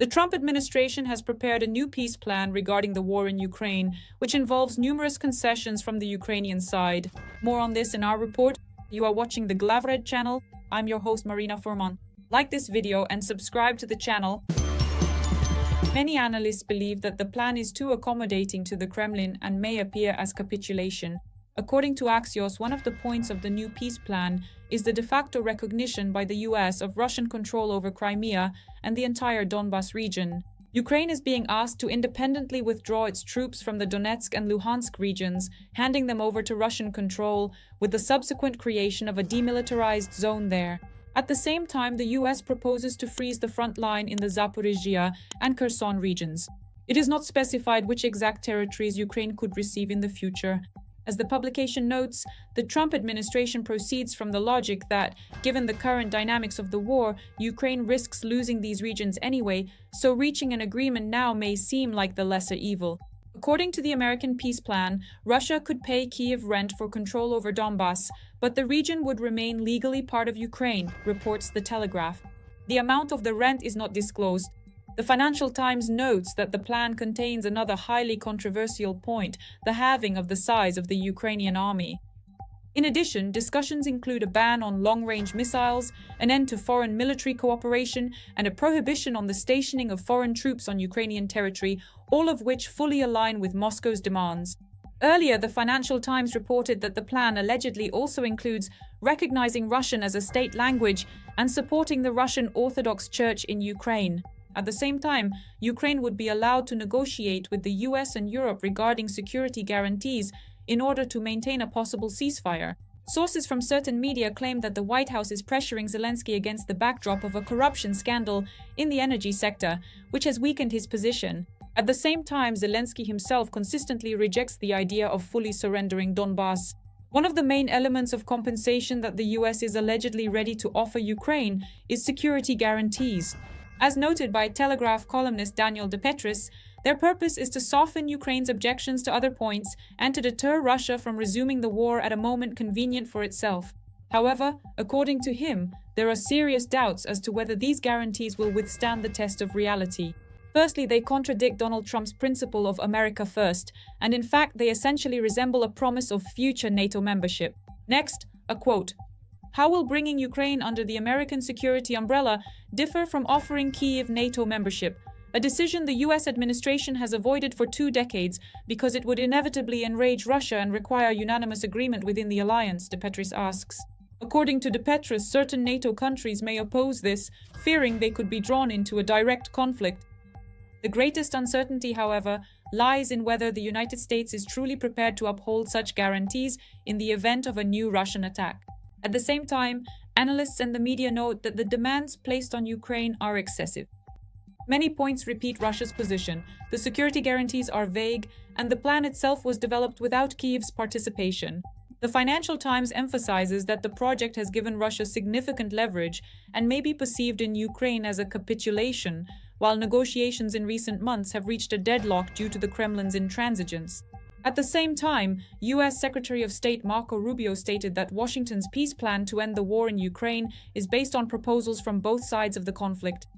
The Trump administration has prepared a new peace plan regarding the war in Ukraine, which involves numerous concessions from the Ukrainian side. More on this in our report. You are watching the Glavred channel. I'm your host, Marina Furman. Like this video and subscribe to the channel. Many analysts believe that the plan is too accommodating to the Kremlin and may appear as capitulation. According to Axios, one of the points of the new peace plan is the de facto recognition by the US of Russian control over Crimea and the entire Donbas region. Ukraine is being asked to independently withdraw its troops from the Donetsk and Luhansk regions, handing them over to Russian control, with the subsequent creation of a demilitarized zone there. At the same time, the US proposes to freeze the front line in the Zaporizhia and Kherson regions. It is not specified which exact territories Ukraine could receive in the future. As the publication notes, the Trump administration proceeds from the logic that, given the current dynamics of the war, Ukraine risks losing these regions anyway, so reaching an agreement now may seem like the lesser evil. According to the American peace plan, Russia could pay Kyiv rent for control over Donbas, but the region would remain legally part of Ukraine, reports The Telegraph. The amount of the rent is not disclosed. The Financial Times notes that the plan contains another highly controversial point, the halving of the size of the Ukrainian army. In addition, discussions include a ban on long-range missiles, an end to foreign military cooperation, and a prohibition on the stationing of foreign troops on Ukrainian territory, all of which fully align with Moscow's demands. Earlier, the Financial Times reported that the plan allegedly also includes recognizing Russian as a state language and supporting the Russian Orthodox Church in Ukraine. At the same time, Ukraine would be allowed to negotiate with the US and Europe regarding security guarantees in order to maintain a possible ceasefire. Sources from certain media claim that the White House is pressuring Zelensky against the backdrop of a corruption scandal in the energy sector, which has weakened his position. At the same time, Zelensky himself consistently rejects the idea of fully surrendering Donbas. One of the main elements of compensation that the US is allegedly ready to offer Ukraine is security guarantees. As noted by Telegraph columnist Daniel DePetris, their purpose is to soften Ukraine's objections to other points and to deter Russia from resuming the war at a moment convenient for itself. However, according to him, there are serious doubts as to whether these guarantees will withstand the test of reality. Firstly, they contradict Donald Trump's principle of America first, and in fact they essentially resemble a promise of future NATO membership. Next, a quote. How will bringing Ukraine under the American security umbrella differ from offering Kyiv NATO membership? A decision the US administration has avoided for 2 decades because it would inevitably enrage Russia and require unanimous agreement within the alliance, DePetris asks. According to DePetris, certain NATO countries may oppose this, fearing they could be drawn into a direct conflict. The greatest uncertainty, however, lies in whether the United States is truly prepared to uphold such guarantees in the event of a new Russian attack. At the same time, analysts and the media note that the demands placed on Ukraine are excessive. Many points repeat Russia's position. The security guarantees are vague, and the plan itself was developed without Kyiv's participation. The Financial Times emphasizes that the project has given Russia significant leverage and may be perceived in Ukraine as a capitulation, while negotiations in recent months have reached a deadlock due to the Kremlin's intransigence. At the same time, US Secretary of State Marco Rubio stated that Washington's peace plan to end the war in Ukraine is based on proposals from both sides of the conflict.